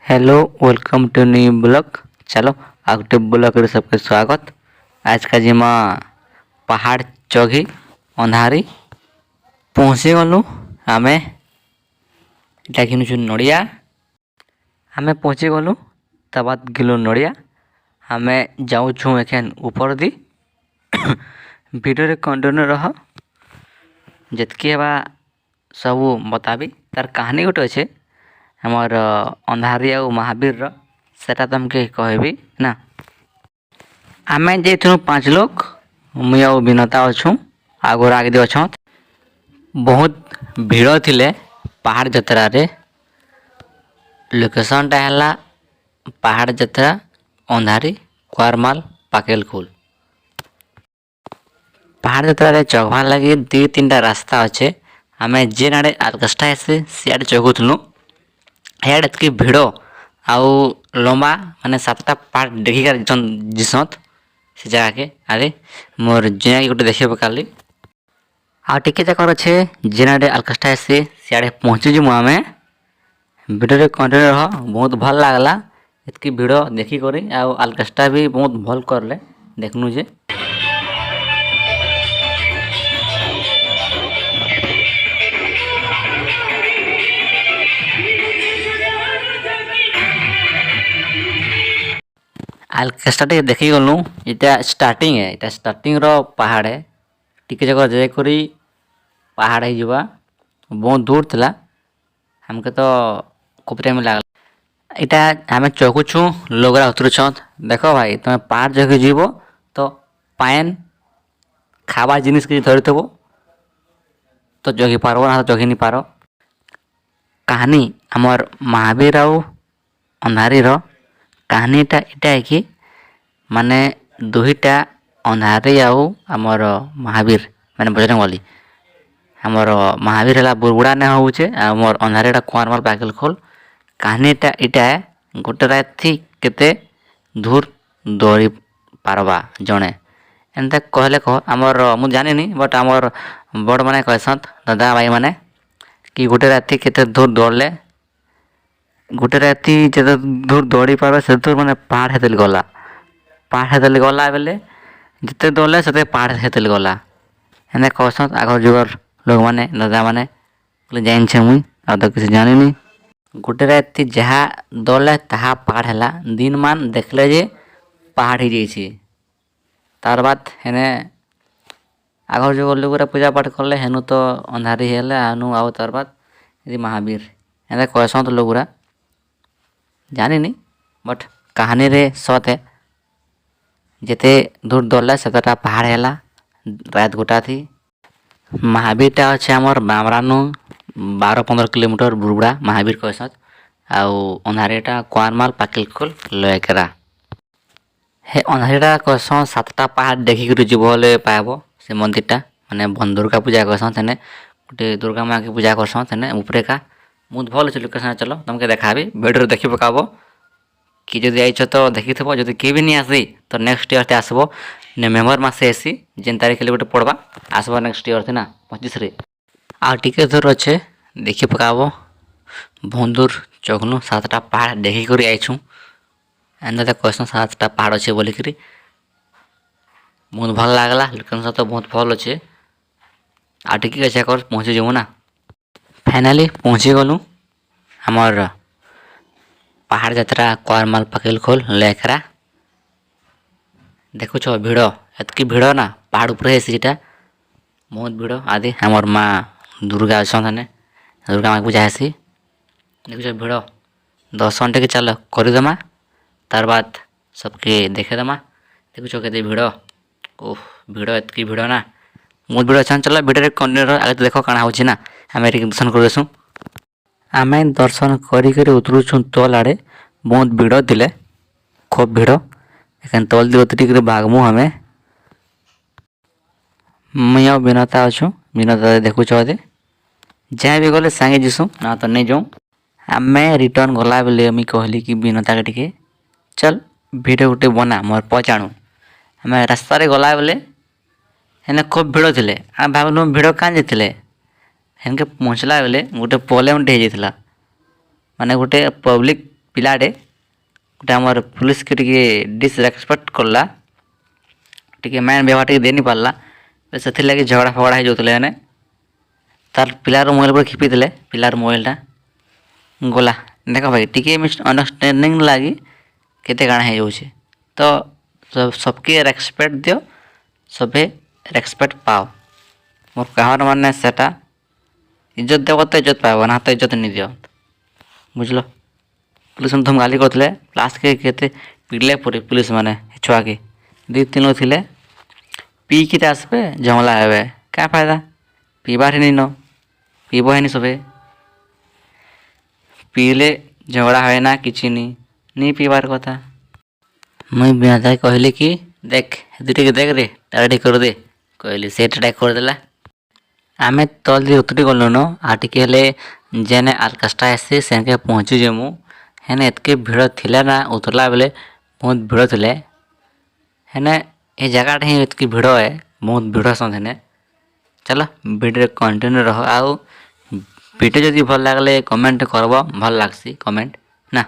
Hello welcome to new blog. चलो आगटे blog रे सबके स्वागत। आज का जिमा पहाड़ चौघी अंधारी पहुँची गलु। आम इटा घिनुछु नड़िया। आम पहुँची गलु तबाद गिलु नड़िया। आम जाऊँ एखेन ऊपर दी वीडियो रे कंटिन्यू रह जितकी हेबा सबू बताबी। तार कहानी गोटे अच्छे हमार अंधारी आ महावीर सेटा तुमके कहबी ना। आम जाइथु 5 लोग मुई आ विनता अच्छू आगोर आगे अच्छा बहुत भीड़ थिले पहाड़ जतरा रे। लोकेशनटा है पहाड़ जतरा अंधारी कुआरमाल पाकेलखोल। पहाड़ जतरा रे चघवा लगी 2-3टा रास्ता अच्छे। आम जेन आड़े आलकस्टा आसे सियाड़े चघुथलु हेड एतकी भिड़ आउ लंबा माने 7टा पार्ट देखिकार जिसत से जगह के अरे मोर जेना गोटे देखे पकाली आ टिके जाकर अच्छे जेनाडे आलकस्टा आसे सियाड़े पहुँची जमु। आम वीडियो रे कंटिन्यू रह बहुत भल लागला एतकी भिड़ देखी करी आ आलकस्टा भी बहुत भल करले देखनु जे। आलकस्टा टे देखी गलु इटा स्टार्टिंग है। इटा स्टार्टिंग रो पहाड़ है टिके जगह जाय करी पहाड़ है जीवा बहुत दूर थला हमके तो खूब टाइम लागला। इटा आमे चौकुछु लोगरा उतरुछत देखो भाई तुम पहाड़ जगह जीवो तो पान खावा जिनिस के धरथबो तो जगी पारबो ना तो जगी नहीं पारो। कहानी हमार महावीर आउ अंधारी रो कहानीटा इटा है कि माने दुहीटा अंधारी आउ आमर महावीर माने बजरंगबली आमर महावीर है बुरबुड़ा ने होचे आमर अंधारीटा कुआरमाल पाकेलखोल। कहानीटा इटा गोटे राति केते दूर दौड़ी पारबा जड़े एंता कहले कह आमर मु जानी बट आमर बड़ माने कहसत दादा भाई माने कि गोटे राति केते दूर दौड़ले गोटे राति जते दूर दौड़ी पारबा से दूर माने पहाड़ हेतल गला बेले जिते दौड़ले से पहाड़ हेतल गला एंता कहसत आगर जुगर लोग माने दादा माने जाइन छे मुई आ तो किसी जानी नहीं। गोटे राति जहाँ दौड़ले ताहा पहाड़ है दिन मान देखले जे पहाड़ ही जाइए। तार बाद हेने आगर जो लोग पूजा पाठ करले हेनु तो अंधारी हेले आनु आओ तार बाद यदि महावीर एंता कहसत लोग जानी नहीं बट कहानी रे सत है जेते दूर दौड़ले सेतटा पहाड़ है रात गोटा थी। महावीरटा अच्छे आमर बामरानु 12-15 किलोमीटर बुरबुड़ा महावीर कहसत आउ अंधारीटा कुआरमाल पाकेलखोल लयकेरा हे अंधारीटा कहसन 7टा पहाड़ देखिक जीव बोले पाइब से मंदिरटा माने बन दुर्गा पूजा कहसन तेने गोटे दुर्गा माँ की पूजा करसन तेने ऊपरे का बहुत भल अच्छे लोकेशन। चलो तुमके देखाबी वीडियो देखि पकाबो कि जदि आइछ तो देखिथबो जदि के भी नहीं आसी तो नेक्स्ट ईयर ते आसबो नवेम्बर मासे आसी जेन तारीख ले गोटे पड़बा आसबो नेक्स्ट ईयर थे ना 25 रे आ टिके दूर अच्छे देखि पकाबो बहुत दूर चघनु 7टा पहाड़ देखी करी आइछु एंदा तो कहसन 7टा पहाड़ अच्छे बोलिकी बहुत भल लागला लोकेशन तो बहुत भल अच्छे आ टिके अच्छे कर पहुँची जाऊँ ना। फाइनाली पहुँची गलु हमार पहाड़ यात्रा कुआरमाल पाकेलखोल लेकरा देखुछ भिड़ एतकी भिड़ ना पहाड़ ऊपर सीटा बहुत भिड़ आदि हमार माँ दुर्गा अच्छे दुर्गा माँ पूजा हेसी देखुछ भिड़ दर्शन टे चल करदेमा तार बाद सबके देखेदेमा देखुछ के भिड़ ओह भिड़ एतकी भिड़ ना बहुत भिड़ अच्छा। चलो भिडियो कंटिन्यू आगे तो देख काଣା होची ना आम दर्शन कर देसु। आम दर्शन करी उतरुछु तल आड़े बहुत भिड़ थिले खूब भिड़ एखन तल दी उतरी बागमु हमें मुई विनता अच्छु विनता देखुछ अदे जहाँ भी गले सांगे जीसु ना तो नहीं जाऊँ। आम रिटर्न गला बेले मुई कहली कि विनता के टिके चल वीडियो गोटे बना मोर पहुँचाणु आम रास्तार गला बेले हेने खूब भिड़ थिले आ भावनु भिड़ क्या जाते हेनके पहुँचला बेले गोटे प्रॉब्लम हो जाता माने गोटे पब्लिक ପିଲାଟେ ଗୋଟେ ଆମର ପୁଲିସ୍କେ ଟିକେ ଡିସରେସ୍ପେକ୍ଟ କଲା, ଟିକେ ମ୍ୟାନ୍ ବ୍ୟବହାର ଟିକେ ଦେଇନି ପାରିଲା, ସେଥିଲାଗି ଝଗଡ଼ା ଫଗଡ଼ା ହେଇଯାଉଥିଲେ ଏନେ। ତାର ପିଲାର ମୋବାଇଲ୍ ଉପରେ ଖିପିଥିଲେ, ପିଲାର ମୋବାଇଲଟା ଗଲା। ଦେଖ ଭାଇ ଟିକେ ଅଣ୍ଡରଷ୍ଟାଣ୍ଡିଂ ଲାଗି କେତେ କାଣା ହେଇଯାଉଛେ। ତ ସବକେ ରେସ୍ପେକ୍ଟ ଦିଅ, ସବେ ରେସ୍ପେକ୍ଟ ପାଅ। ମୋର୍ କାହାର ମାନେ ସେଟା ଇଜ୍ଜତ ଦେବ ତ ଇଜ୍ଜତ ପାଇବ, ନା ତ ଇଜ୍ଜତ ନି ଦିଅ, ବୁଝିଲ। ପୁଲିସ୍ ମାନେ ଗାଲି କରୁଥିଲେ, ଲାଷ୍ଟକେ କେତେ ପିଟିଲେ ପୁଲିସ୍ ମାନେ ଛୁଆକେ 2-3 ଥିଲେ। ପିଇକି ତ ଆସିବେ ଝମଲା ହେବେ, କାଁ ଫାଇଦା ପିଇବାର୍ ନି ନ ପିଇବ ହେନି ସବେ। ପିଇଲେ ଝଗଡ଼ା ହୁଏ ନା କିଛି ନି ପିଇବାର୍ କଥା। ମୁଇଁ ବିନାଦାଇ କହିଲି କି ଦେଖ ହେତି ଟିକେ ଦେଖରେ ତାର ଟିକେ କରିଦେ କହିଲି, ସେଟା ଟିକେ କରିଦେଲା। ଆମେ ତଲ୍ଦି ଉତରି ଗଲୁନ, ଆଉ ଟିକେ ହେଲେ ଯେନେ ଆର୍କେଷ୍ଟ୍ରା ଆସି ସେନ୍କେ ପହଞ୍ଚୁଛେ। ମୁଁ ହେନେ ଏତ୍କି ଭିଡ଼ ଥିଲା ନା, ଉତରଲା ବେଲେ ବହୁତ ଭିଡ଼ ଥିଲେ ହେନେ। ଏ ଜାଗାଟା ହିଁ ଏତ୍କି ଭିଡ଼ ଏ, ବହୁତ ଭିଡ଼ ସନ୍ ହେନେ। ଚାଲ ଭିଡ଼ିଓରେ କଣ୍ଟିନ୍ୟୁ ରହ, ଆଉ ଭିଡ଼ିଓ ଯଦି ଭଲ ଲାଗଲେ କମେଣ୍ଟ କରବ, ଭଲ ଲାଗ୍ସି କମେଣ୍ଟ ନା।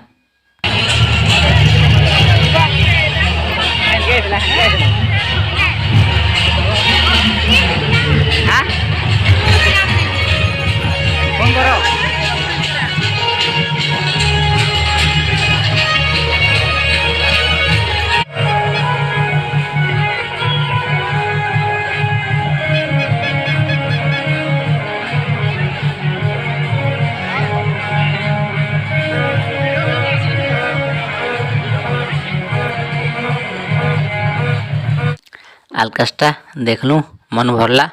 ଆର୍କେଷ୍ଟ୍ରା ଦେଖଲୁ, ମନ ଭରଲା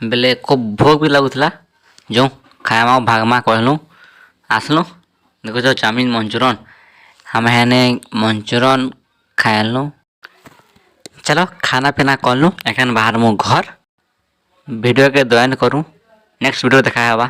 ବେଲେ ଖୁବ୍ ଭୋକ ବି ଲାଗୁଥିଲା। ଯେଉଁ ଖାଇମା ଭାଗମା କହିଲୁ, ଆସିଲୁ। ଦେଖୁଛ ଚାଉମିନ୍ ମଞ୍ଚୁରନ୍, ଆମେ ହେନେ ମଞ୍ଚୁରନ୍ ଖାଇଲୁ। चलो खाना पीना कलु, एखन बाहर मु घर। वीडियो के जॉइन करूँ, नेक्स्ट वीडियो देखा हवा।